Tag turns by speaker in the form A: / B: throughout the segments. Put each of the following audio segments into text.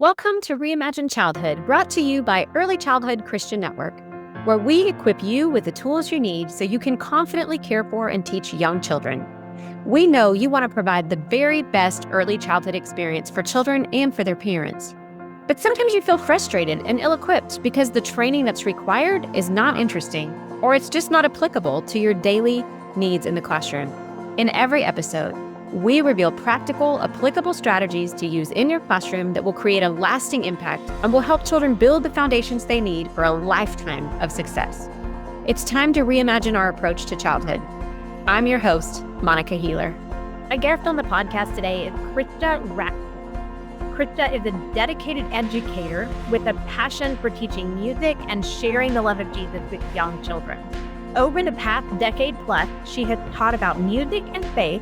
A: Welcome to Reimagine Childhood, brought to you by Early Childhood Christian Network, where we equip you with the tools you need so you can confidently care for and teach young children. We know you want to provide the very best early childhood experience for children and for their parents. But sometimes you feel frustrated and ill-equipped because the training that's required is not interesting, or it's just not applicable to your daily needs in the classroom. In every episode, we reveal practical, applicable strategies to use in your classroom that will create a lasting impact and will help children build the foundations they need for a lifetime of success. It's time to reimagine our approach to childhood. I'm your host, Monica Healer. My guest on the podcast today is Christa Ratcliffe. Christa is a dedicated educator with a passion for teaching music and sharing the love of Jesus with young children. Over the past decade plus, she has taught about music and faith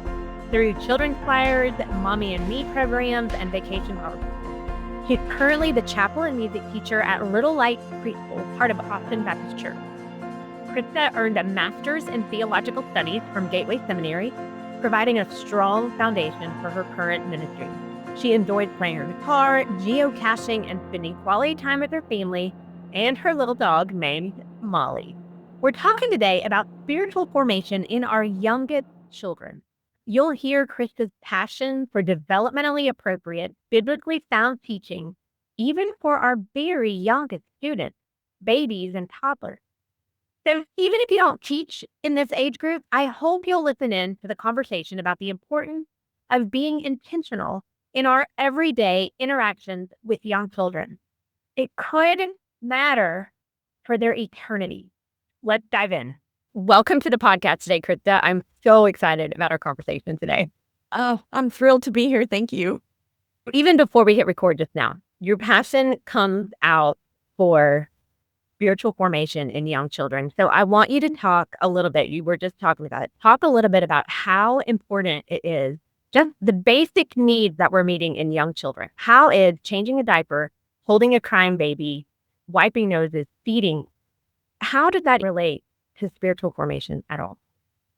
A: through children's choirs, Mommy and Me programs, and vacation homes. She's currently the chapel and music teacher at Little Lights Preschool, part of Austin Baptist Church. Christa earned a master's in theological studies from Gateway Seminary, providing a strong foundation for her current ministry. She enjoys playing her guitar, geocaching, and spending quality time with her family and her little dog named Molly. We're talking today about spiritual formation in our youngest children. You'll hear Christa's passion for developmentally appropriate, biblically sound teaching, even for our very youngest students, babies and toddlers. So even if you don't teach in this age group, I hope you'll listen in to the conversation about the importance of being intentional in our everyday interactions with young children. It could matter for their eternity. Let's dive in. Welcome to the podcast today, Christa. I'm so excited about our conversation today.
B: Oh, I'm thrilled to be here. Thank you.
A: Even before we hit record just now, your passion comes out for spiritual formation in young children. So I want you to talk a little bit. You were just talking about it. Talk a little bit about how important it is, just the basic needs that we're meeting in young children. How is changing a diaper, holding a crying baby, wiping noses, feeding, how does that relate to spiritual formation at all?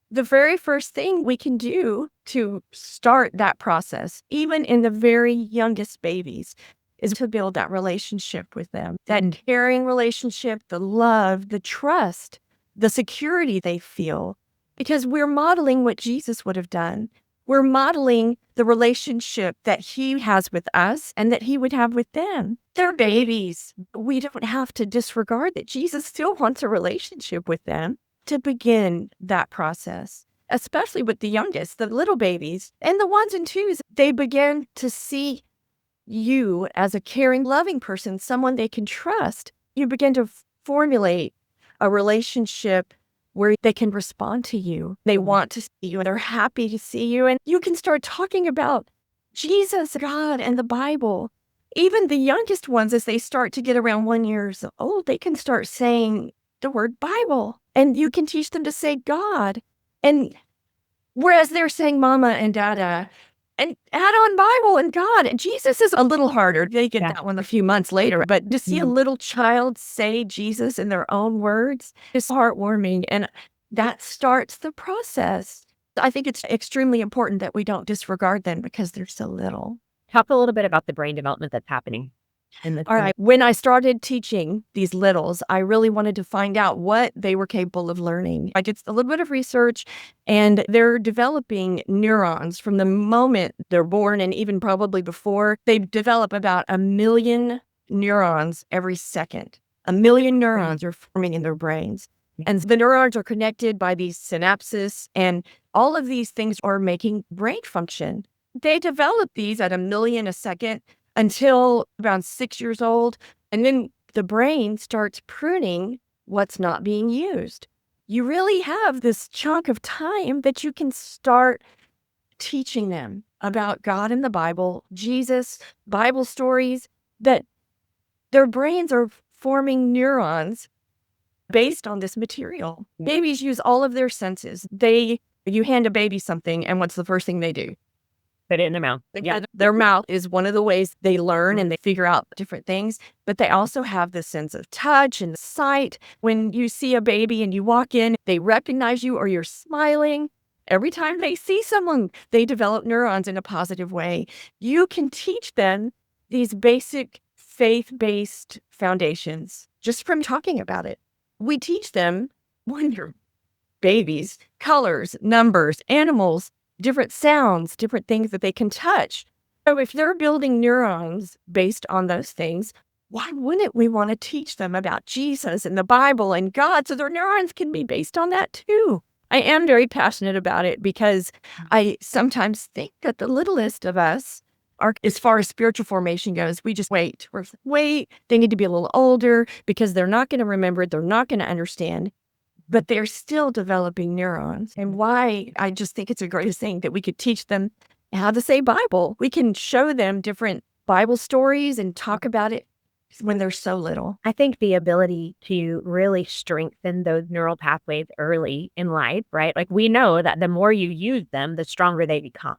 B: The very first thing we can do to start that process, even in the very youngest babies, is to build that relationship with them, that caring relationship, the love, the trust, the security they feel, because we're modeling what Jesus would have done. We're modeling the relationship that he has with us and that he would have with them. They're babies. We don't have to disregard that Jesus still wants a relationship with them to begin that process, especially with the youngest, the little babies, and the ones and twos. They begin to see you as a caring, loving person, someone they can trust. You begin to formulate a relationship where they can respond to you. They want to see you and they're happy to see you. And you can start talking about Jesus, God, and the Bible. Even the youngest ones, as they start to get around 1 year old, they can start saying the word Bible. And you can teach them to say God. And whereas they're saying mama and dada, and add on Bible and God. And Jesus is a little harder. They get that one a few months later. But to see a little child say Jesus in their own words is heartwarming. And that starts the process. I think it's extremely important that we don't disregard them because they're so little.
A: Talk a little bit about the brain development that's happening.
B: All right. When I started teaching these littles, I really wanted to find out what they were capable of learning. I did a little bit of research, and they're developing neurons from the moment they're born, and even probably before. They develop about 1 million neurons every second. 1 million neurons are forming in their brains. And the neurons are connected by these synapses, and all of these things are making brain function. They develop these at 1 million a second until around 6 years old. And then the brain starts pruning what's not being used. You really have this chunk of time that you can start teaching them about God and the Bible, Jesus, Bible stories, that their brains are forming neurons based on this material. Babies use all of their senses. You hand a baby something, and what's the first thing they do?
A: Put it in their mouth.
B: Yeah, their mouth is one of the ways they learn and they figure out different things, but they also have the sense of touch and sight. When you see a baby and you walk in, they recognize you or you're smiling. Every time they see someone, they develop neurons in a positive way. You can teach them these basic faith-based foundations just from talking about it. We teach them when they're babies, colors, numbers, animals, different sounds, different things that they can touch. So if they're building neurons based on those things, why wouldn't we want to teach them about Jesus and the Bible and God so their neurons can be based on that too? I am very passionate about it because I sometimes think that the littlest of us are, as far as spiritual formation goes, we just wait. Wait, they need to be a little older because they're not going to remember it. They're not going to understand, but they're still developing neurons. And why I just think it's a great thing that we could teach them how to say Bible. We can show them different Bible stories and talk about it when they're so little.
A: I think the ability to really strengthen those neural pathways early in life, right? Like we know that the more you use them, the stronger they become.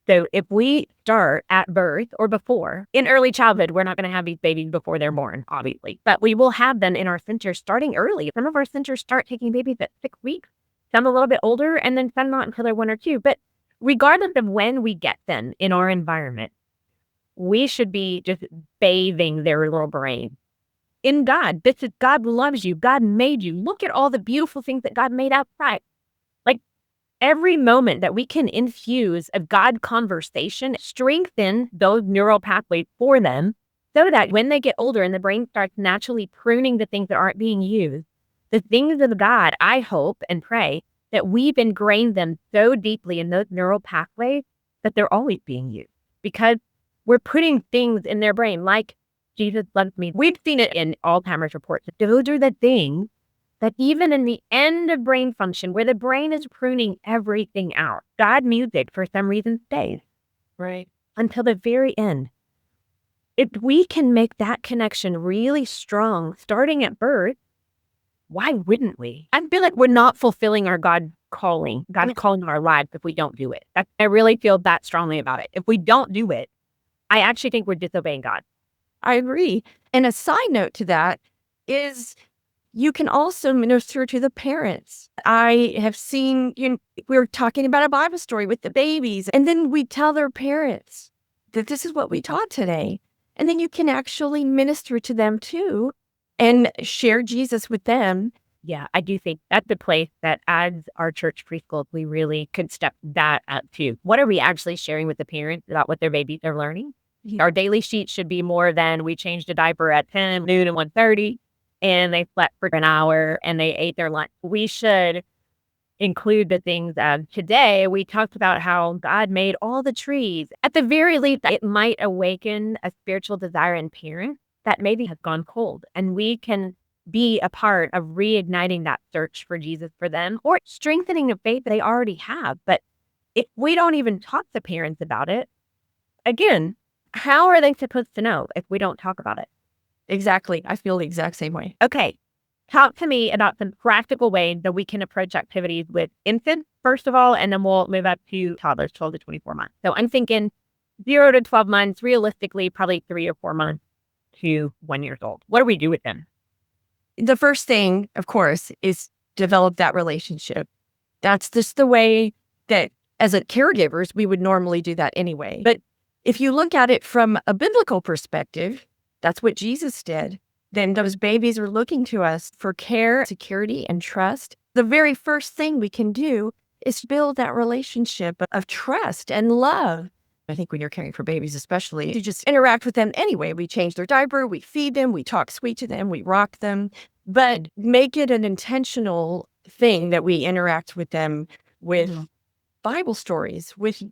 A: So if we start at birth or before, in early childhood, we're not going to have these babies before they're born, obviously, but we will have them in our centers starting early. Some of our centers start taking babies at 6 weeks, some a little bit older, and then some not until they're 1 or 2. But regardless of when we get them in our environment, we should be just bathing their little brain in God. This is God loves you. God made you. Look at all the beautiful things that God made outside. Like every moment that we can infuse a God conversation, strengthen those neural pathways for them so that when they get older and the brain starts naturally pruning the things that aren't being used, the things of God, I hope and pray that we've ingrained them so deeply in those neural pathways that they're always being used because we're putting things in their brain like Jesus loves me. We've seen it in Alzheimer's reports. Those are the things that even in the end of brain function, where the brain is pruning everything out, God music for some reason stays.
B: Right.
A: Until the very end. If we can make that connection really strong, starting at birth, why wouldn't we? I feel like we're not fulfilling our God calling our lives if we don't do it. I really feel that strongly about it. If we don't do it, I actually think we're disobeying God.
B: I agree. And a side note to that is you can also minister to the parents. I have seen, we were talking about a Bible story with the babies, and then we tell their parents that this is what we taught today. And then you can actually minister to them too and share Jesus with them.
A: Yeah, I do think that's the place that as our church preschool, we really could step that up too. What are we actually sharing with the parents about what their babies are learning? Our daily sheet should be more than we changed a diaper at 10, noon, and 1:30, and they slept for an hour and they ate their lunch. We should include the things of today. We talked about how God made all the trees. At the very least, it might awaken a spiritual desire in parents that maybe has gone cold, and we can be a part of reigniting that search for Jesus for them or strengthening the faith they already have. But if we don't even talk to parents about it, again, how are they supposed to know if we don't talk about it?
B: Exactly. I feel the exact same way.
A: Okay. Talk to me about some practical ways that we can approach activities with infants, first of all, and then we'll move up to toddlers, 12 to 24 months. So I'm thinking 0 to 12 months, realistically, probably 3 or 4 months to 1 year old. What do we do with them?
B: The first thing, of course, is develop that relationship. That's just the way that as a caregivers, we would normally do that anyway. But if you look at it from a biblical perspective, that's what Jesus did. Then those babies are looking to us for care, security, and trust. The very first thing we can do is build that relationship of trust and love. I think when you're caring for babies, especially, you just interact with them anyway. We change their diaper, we feed them, we talk sweet to them, we rock them, but make it an intentional thing that we interact with them with Bible stories, with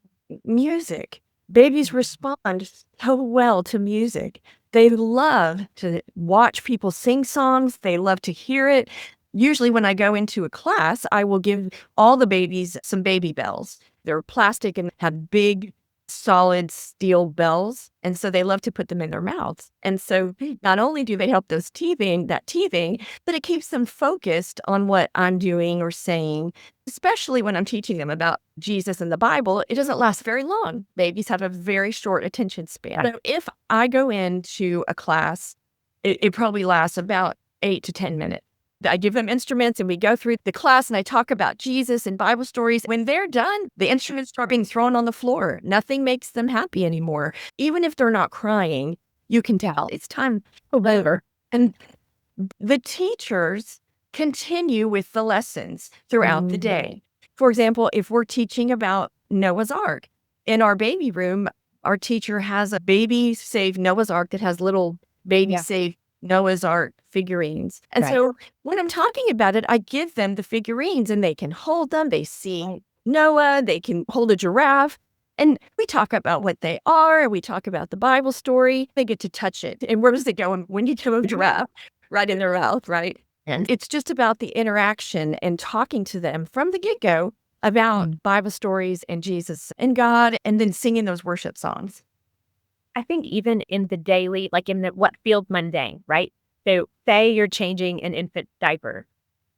B: music. Babies respond so well to music. They love to watch people sing songs. They love to hear it. Usually when I go into a class, I will give all the babies some baby bells. They're plastic and have big, solid steel bells. And so they love to put them in their mouths. And so not only do they help those teething, but it keeps them focused on what I'm doing or saying, especially when I'm teaching them about Jesus and the Bible. It doesn't last very long. Babies have a very short attention span. So if I go into a class, it probably lasts about 8 to 10 minutes. I give them instruments and we go through the class and I talk about Jesus and Bible stories. When they're done, the instruments start being thrown on the floor. Nothing makes them happy anymore. Even if they're not crying, you can tell it's time over. And the teachers continue with the lessons throughout the day. For example, if we're teaching about Noah's Ark, in our baby room, our teacher has a baby safe Noah's Ark that has little baby safe Noah's Ark figurines. And so when I'm talking about it, I give them the figurines and they can hold them. They see Noah, they can hold a giraffe. And we talk about what they are. We talk about the Bible story. They get to touch it. And where does it go? And when you do a giraffe, right in their mouth, right? And it's just about the interaction and talking to them from the get-go about Bible stories and Jesus and God, and then singing those worship songs.
A: I think even in the daily, like in the what feels mundane, right? So say you're changing an infant diaper.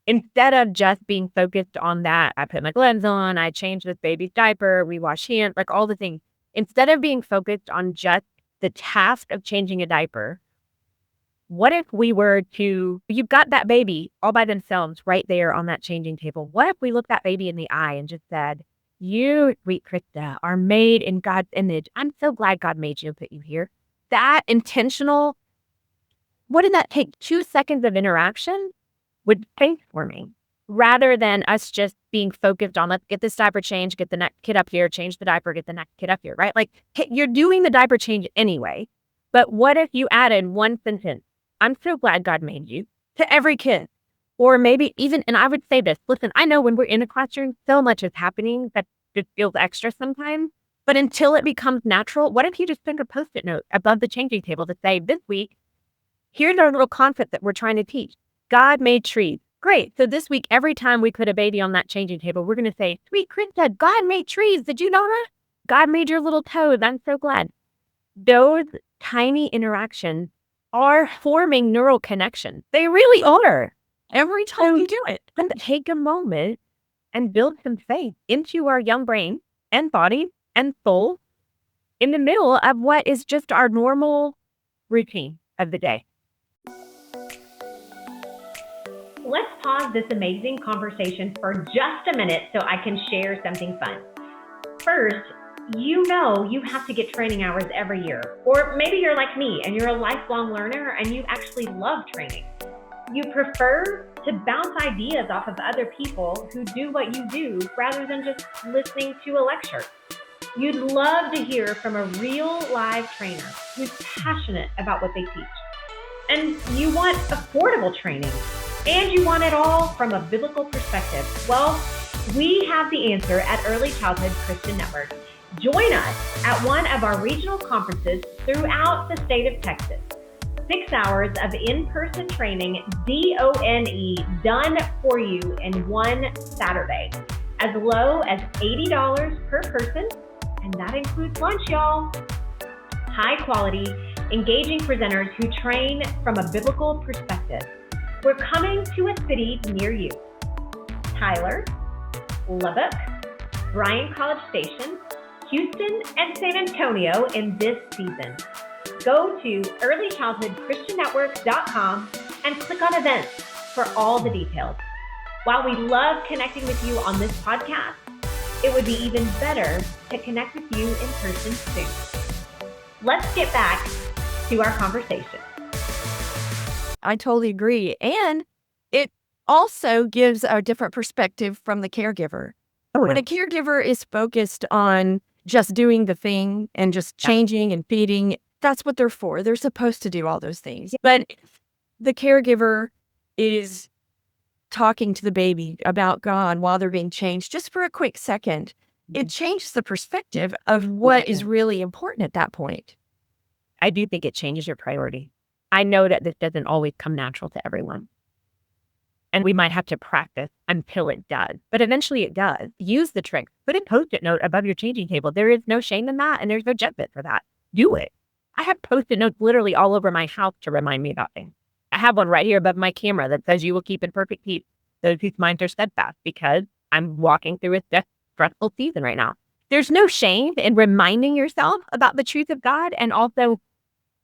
A: Instead of just being focused on that, I put my gloves on, I change this baby's diaper, we wash hands, like all the things. Instead of being focused on just the task of changing a diaper, what if we were to, you've got that baby all by themselves right there on that changing table. What if we looked that baby in the eye and just said, you, sweet Christa, are made in God's image. I'm so glad God made you and put you here. That intentional, what did that take? 2 seconds of interaction would transform me, rather than us just being focused on, let's get this diaper changed, get the next kid up here, change the diaper, get the next kid up here, right? Like, hey, you're doing the diaper change anyway. But what if you added one sentence? I'm so glad God made you, to every kid. Or maybe even, and I would say this, listen, I know when we're in a classroom, so much is happening that just feels extra sometimes. But until it becomes natural, what if you just put a Post-it note above the changing table to say, this week, here's our little concept that we're trying to teach. God made trees. Great. So this week, every time we put a baby on that changing table, we're going to say, sweet Christa, God made trees. Did you know that? God made your little toes. I'm so glad. Those tiny interactions are forming neural connections. They really are.
B: Every time you do it.
A: And take a moment and build some faith into our young brain and body and soul in the middle of what is just our normal routine of the day. Let's pause this amazing conversation for just a minute so I can share something fun. First, you know you have to get training hours every year. Or maybe you're like me and you're a lifelong learner and you actually love training. You prefer to bounce ideas off of other people who do what you do rather than just listening to a lecture. You'd love to hear from a real live trainer who's passionate about what they teach. And you want affordable training. And you want it all from a biblical perspective. Well, we have the answer at Early Childhood Christian Network. Join us at one of our regional conferences throughout the state of Texas. 6 hours of in-person training, DONE, done for you in one Saturday. As low as $80 per person, and that includes lunch, y'all. High quality, engaging presenters who train from a biblical perspective. We're coming to a city near you. Tyler, Lubbock, Bryan College Station, Houston, and San Antonio in this season. Go to earlychildhoodchristiannetwork.com and click on events for all the details. While we love connecting with you on this podcast, it would be even better to connect with you in person soon. Let's get back to our conversation.
B: I totally agree. And it also gives a different perspective from the caregiver. When a caregiver is focused on just doing the thing and just changing and feeding, that's what they're for. They're supposed to do all those things. But the caregiver is talking to the baby about God while they're being changed just for a quick second. It changes the perspective of what is really important at that point.
A: I do think it changes your priority. I know that this doesn't always come natural to everyone. And we might have to practice until it does. But eventually it does. Use the trick. Put a Post-it note above your changing table. There is no shame in that, and there's no judgment for that. Do it. I have Post-it notes literally all over my house to remind me about things. I have one right here above my camera that says, you will keep in perfect peace those whose minds are steadfast, because I'm walking through a stressful season right now. There's no shame in reminding yourself about the truth of God and also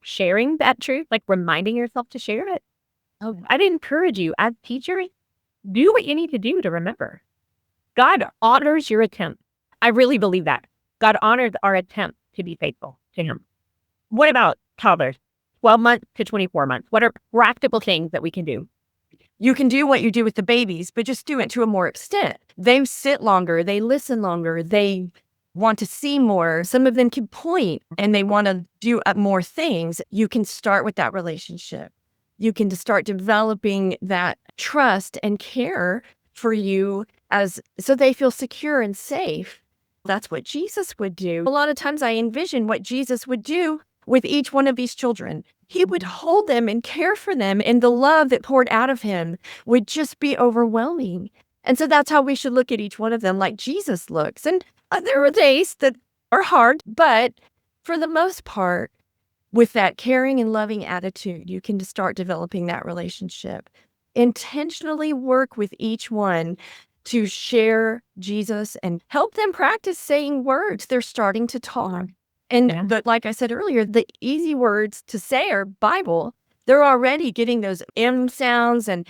A: sharing that truth, like reminding yourself to share it. I'd encourage you as teachers, do what you need to do to remember. God honors your attempt. I really believe that. God honors our attempt to be faithful to him. What about toddlers? 12 months to 24 months. What are practical things that we can do?
B: You can do what you do with the babies, but just do it to a more extent. They sit longer, they listen longer, they want to see more. Some of them can point and they want to do more things. You can start with that relationship. You can start developing that trust and care for you so they feel secure and safe. That's what Jesus would do. A lot of times I envision what Jesus would do with each one of these children. He would hold them and care for them, and the love that poured out of him would just be overwhelming. And so that's how we should look at each one of them, like Jesus looks. And there are days that are hard, but for the most part, with that caring and loving attitude, you can start developing that relationship. Intentionally work with each one to share Jesus and help them practice saying words. They're starting to talk. And like I said earlier, the easy words to say are Bible. They're already getting those M sounds and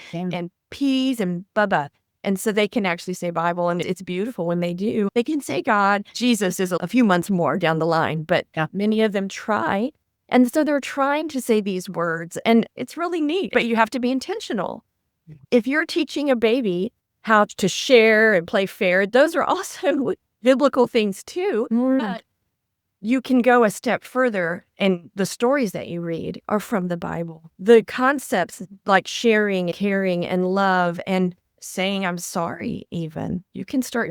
B: P's and bubba. And so they can actually say Bible, and it's beautiful when they do. They can say God. Jesus is a few months more down the line, but many of them try. And so they're trying to say these words, and it's really neat, but you have to be intentional. If you're teaching a baby how to share and play fair, those are also biblical things too. But you can go a step further, and the stories that you read are from the Bible. The concepts like sharing, caring, and love, and saying I'm sorry even. You can start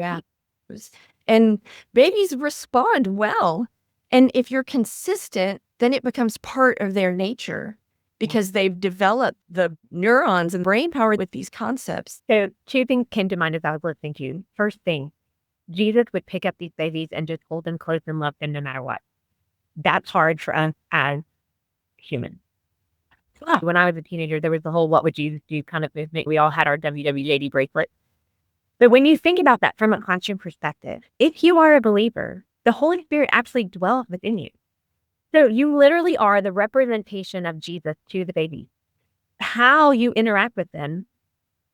B: those. And babies respond well. And if you're consistent, then it becomes part of their nature because they've developed the neurons and brain power with these concepts.
A: So 2 things came to mind as I was listening to you. First thing, Jesus would pick up these babies and just hold them close and love them no matter what. That's hard for us as humans. When I was a teenager, there was the whole what would Jesus do kind of movement. We all had our WWJD bracelet. But when you think about that from a classroom perspective, if you are a believer, the Holy Spirit actually dwells within you. So you literally are the representation of Jesus to the baby. How you interact with them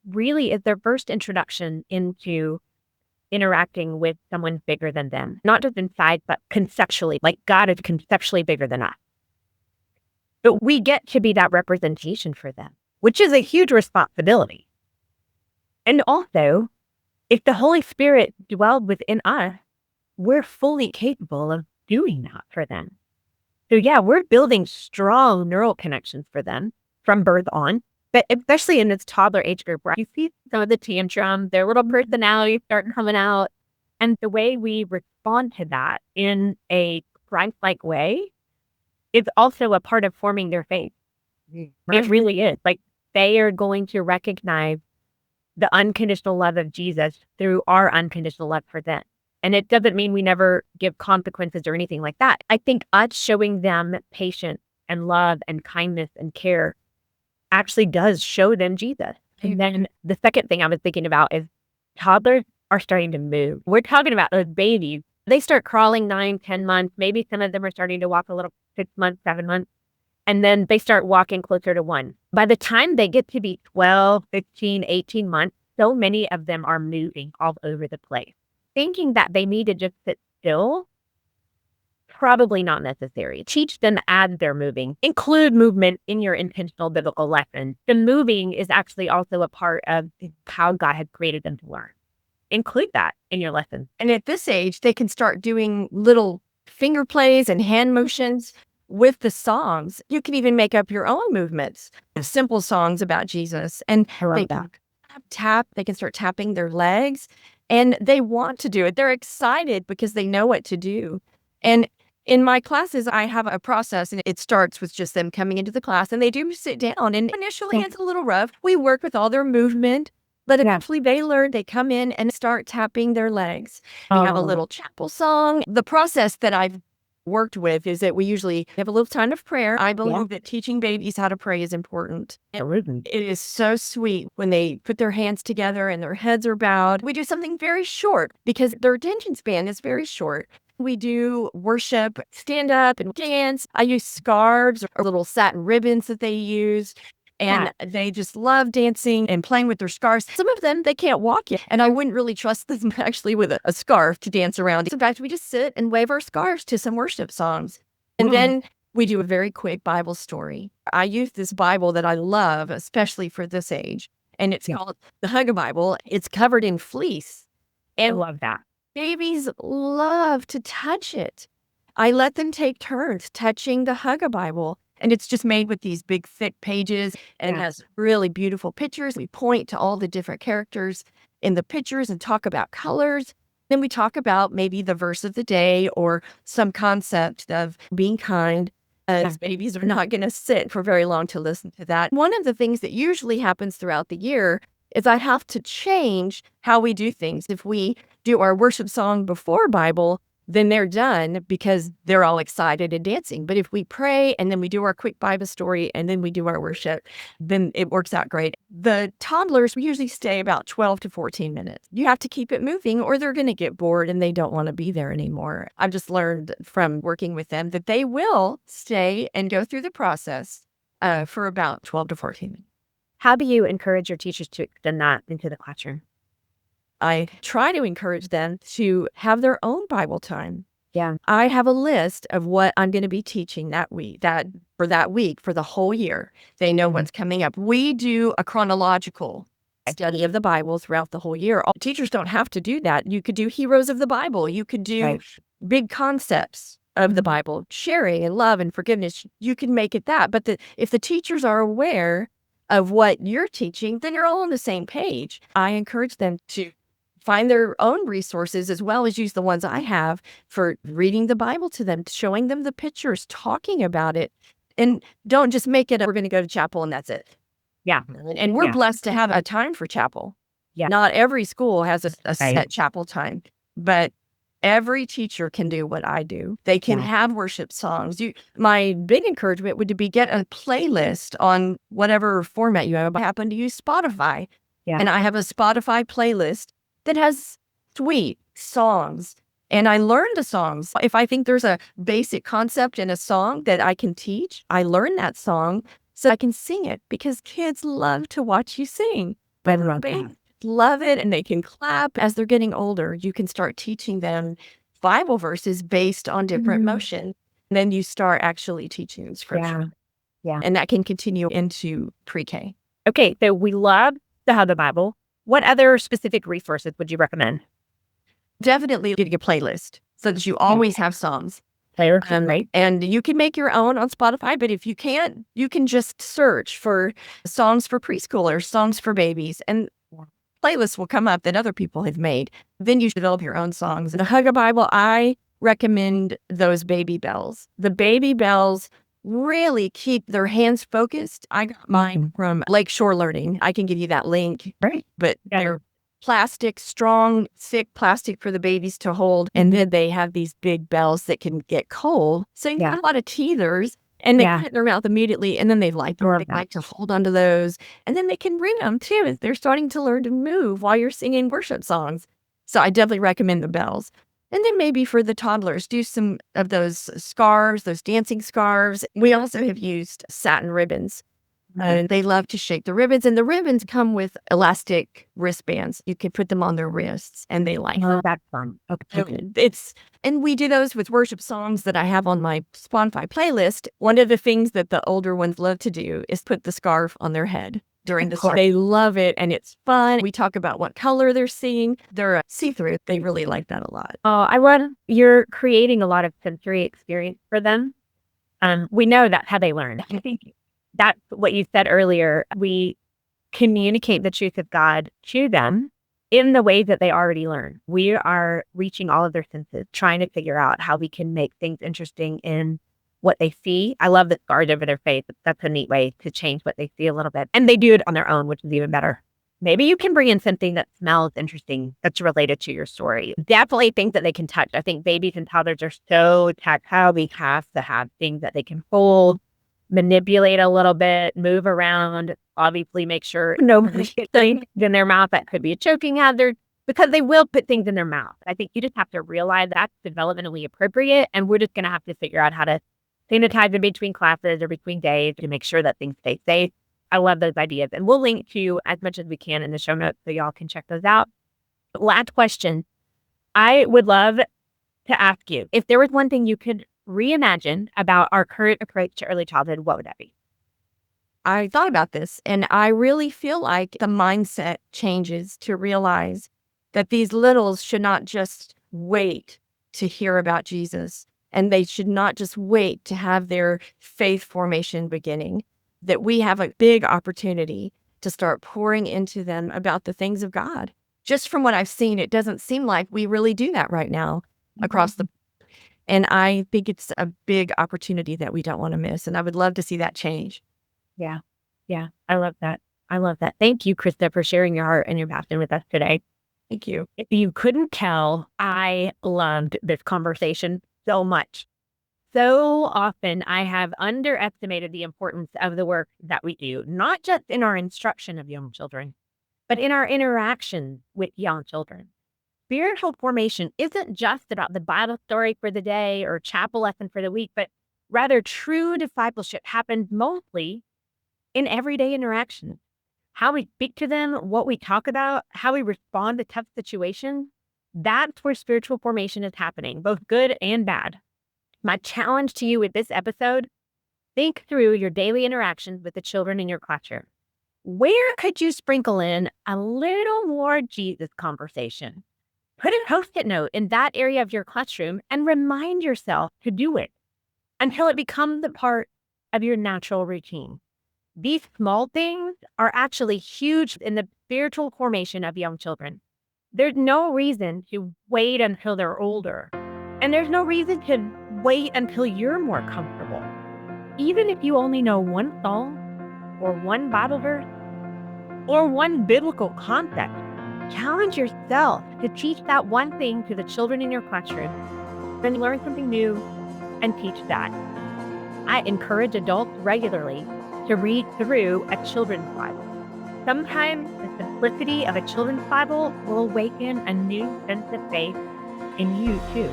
A: really is their first introduction into interacting with someone bigger than them, not just inside, but conceptually, like God is conceptually bigger than us. But we get to be that representation for them, which is a huge responsibility. And also, if the Holy Spirit dwelled within us, we're fully capable of doing that for them. So yeah, we're building strong neural connections for them from birth on. But especially in this toddler age group, where you see some of the tantrum, their little personalities start coming out. And the way we respond to that in a Christ-like way is also a part of forming their faith. It really is. Like, they are going to recognize the unconditional love of Jesus through our unconditional love for them. And it doesn't mean we never give consequences or anything like that. I think us showing them patience and love and kindness and care actually does show them Jesus. And then the second thing I was thinking about is toddlers are starting to move. We're talking about those babies. They start crawling 9, 10 months. Maybe some of them are starting to walk a little 6 months, 7 months. And then they start walking closer to 1. By the time they get to be 12, 15, 18 months, so many of them are moving all over the place. Thinking that they need to just sit still, probably not necessary. Teach them as they're moving. Include movement in your intentional biblical lessons. The moving is actually also a part of how God has created them to learn. Include that in your lessons.
B: And at this age, they can start doing little finger plays and hand motions with the songs. You can even make up your own movements, simple songs about Jesus. And they tap, they can start tapping their legs, and they want to do it. They're excited because they know what to do. And in my classes, I have a process, and it starts with just them coming into the class, and they do sit down. And initially, it's a little rough. We work with all their movement, but eventually they learn. They come in and start tapping their legs. We have a little chapel song. The process that I've worked with is that we usually have a little time of prayer. I believe that teaching babies how to pray is important. It is so sweet when they put their hands together and their heads are bowed. We do something very short because their attention span is very short. We do worship, stand up and dance. I use scarves or little satin ribbons that they use. And they just love dancing and playing with their scarves. Some of them, they can't walk yet. And I wouldn't really trust them actually with a scarf to dance around. In fact, we just sit and wave our scarves to some worship songs. And then we do a very quick Bible story. I use this Bible that I love, especially for this age. And it's called the Hugga Bible. It's covered in fleece. And
A: I love that.
B: babies love to touch it. I let them take turns touching the Hugga Bible. And it's just made with these big, thick pages and has really beautiful pictures. We point to all the different characters in the pictures and talk about colors. Then we talk about maybe the verse of the day or some concept of being kind. Babies are not going to sit for very long to listen to that. One of the things that usually happens throughout the year is I have to change how we do things. If we do our worship song before Bible, then they're done because they're all excited and dancing. But if we pray and then we do our quick Bible story and then we do our worship, then it works out great. The toddlers, we usually stay about 12 to 14 minutes. You have to keep it moving or they're going to get bored and they don't want to be there anymore. I've just learned from working with them that they will stay and go through the process for about 12 to 14 minutes.
A: How do you encourage your teachers to extend that into the classroom?
B: I try to encourage them to have their own Bible time.
A: Yeah.
B: I have a list of what I'm going to be teaching that week, for the whole year. They know what's coming up. We do a chronological study of the Bible throughout the whole year. All teachers don't have to do that. You could do heroes of the Bible. You could do big concepts of the Bible, sharing and love and forgiveness. You can make it that. But if the teachers are aware of what you're teaching, then you're all on the same page. I encourage them to find their own resources as well as use the ones I have for reading the Bible to them, showing them the pictures, talking about it. And don't just make it, we're going to go to chapel and that's it.
A: Yeah.
B: And we're blessed to have a time for chapel.
A: Yeah.
B: Not every school has a set chapel time, but every teacher can do what I do. They can have worship songs. My big encouragement would be get a playlist on whatever format you have. I happen to use Spotify. Yeah. And I have a Spotify playlist that has sweet songs. And I learn the songs. If I think there's a basic concept in a song that I can teach, I learn that song so I can sing it because kids love to watch you sing.
A: They
B: love it and they can clap. As they're getting older, you can start teaching them Bible verses based on different motion. And then you start actually teaching them scripture.
A: Yeah.
B: And that can continue into pre-K.
A: Okay, so we love to have the Bible. What other specific resources would you recommend?
B: Definitely getting a playlist so that you always have songs. And you can make your own on Spotify, but if you can't, you can just search for songs for preschoolers, songs for babies, and playlists will come up that other people have made. Then you should develop your own songs. In the Hugga Bible, I recommend those baby bells. The baby bells really keep their hands focused. I got mine from Lakeshore Learning. I can give you that link.
A: Right.
B: But they're plastic, strong, thick plastic for the babies to hold. And then they have these big bells that can get cold. So you have a lot of teethers and they put it in their mouth immediately. And then they like to hold onto those. And then they can ring them too if they're starting to learn to move while you're singing worship songs. So I definitely recommend the bells. And then maybe for the toddlers, do some of those scarves, those dancing scarves. We also have used satin ribbons. And they love to shake the ribbons. And the ribbons come with elastic wristbands. You can put them on their wrists and they like
A: them. That's fun. Okay.
B: And we do those with worship songs that I have on my Spotify playlist. One of the things that the older ones love to do is put the scarf on their head during the song. They love it and it's fun. We talk about what color they're seeing. They're see-through. They really like that a lot.
A: Oh, you're creating a lot of sensory experience for them. We know that's how they learn. I think that's what you said earlier. We communicate the truth of God to them in the way that they already learn. We are reaching all of their senses, trying to figure out how we can make things interesting in what they see. I love the scars over their face. That's a neat way to change what they see a little bit. And they do it on their own, which is even better. Maybe you can bring in something that smells interesting that's related to your story. Definitely things that they can touch. I think babies and toddlers are so tactile. We have to have things that they can hold, manipulate a little bit, move around, obviously make sure nobody gets things in their mouth. That could be a choking hazard because they will put things in their mouth. I think you just have to realize that's developmentally appropriate. And we're just going to have to figure out how to sanitize in between classes or between days to make sure that things stay safe. I love those ideas. And we'll link to as much as we can in the show notes so y'all can check those out. Last question. I would love to ask you, if there was one thing you could reimagine about our current approach to early childhood, what would that be?
B: I thought about this, and I really feel like the mindset changes to realize that these littles should not just wait to hear about Jesus, and they should not just wait to have their faith formation beginning, that we have a big opportunity to start pouring into them about the things of God. Just from what I've seen, it doesn't seem like we really do that right now across the. And I think it's a big opportunity that we don't want to miss. And I would love to see that change.
A: Yeah. Yeah. I love that. I love that. Thank you, Christa, for sharing your heart and your passion with us today.
B: Thank you.
A: If you couldn't tell, I loved this conversation so much. So often I have underestimated the importance of the work that we do, not just in our instruction of young children, but in our interaction with young children. Spiritual formation isn't just about the Bible story for the day or chapel lesson for the week, but rather true discipleship happens mostly in everyday interactions. How we speak to them, what we talk about, how we respond to tough situations, that's where spiritual formation is happening, both good and bad. My challenge to you with this episode, think through your daily interactions with the children in your classroom. Where could you sprinkle in a little more Jesus conversation? Put a Post-it note in that area of your classroom and remind yourself to do it until it becomes a part of your natural routine. These small things are actually huge in the spiritual formation of young children. There's no reason to wait until they're older, and there's no reason to wait until you're more comfortable. Even if you only know one psalm, or one Bible verse, or one biblical concept, challenge yourself to teach that one thing to the children in your classroom, then learn something new and teach that. I encourage adults regularly to read through a children's Bible. Sometimes the simplicity of a children's Bible will awaken a new sense of faith in you too.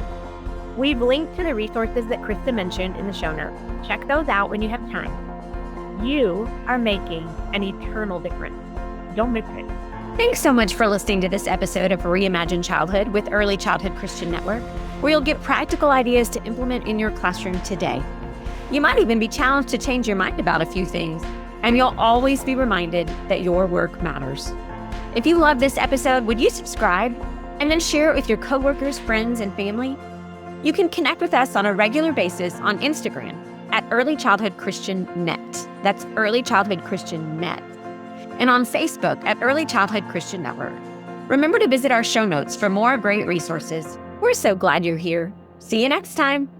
A: We've linked to the resources that Christa mentioned in the show notes. Check those out when you have time. You are making an eternal difference. Don't miss it. Thanks so much for listening to this episode of Reimagine Childhood with Early Childhood Christian Network, where you'll get practical ideas to implement in your classroom today. You might even be challenged to change your mind about a few things, and you'll always be reminded that your work matters. If you love this episode, would you subscribe and then share it with your coworkers, friends, and family? You can connect with us on a regular basis on Instagram at Early Childhood Christian Net. That's Early Childhood Christian Net. And on Facebook at Early Childhood Christian Network. Remember to visit our show notes for more great resources. We're so glad you're here. See you next time.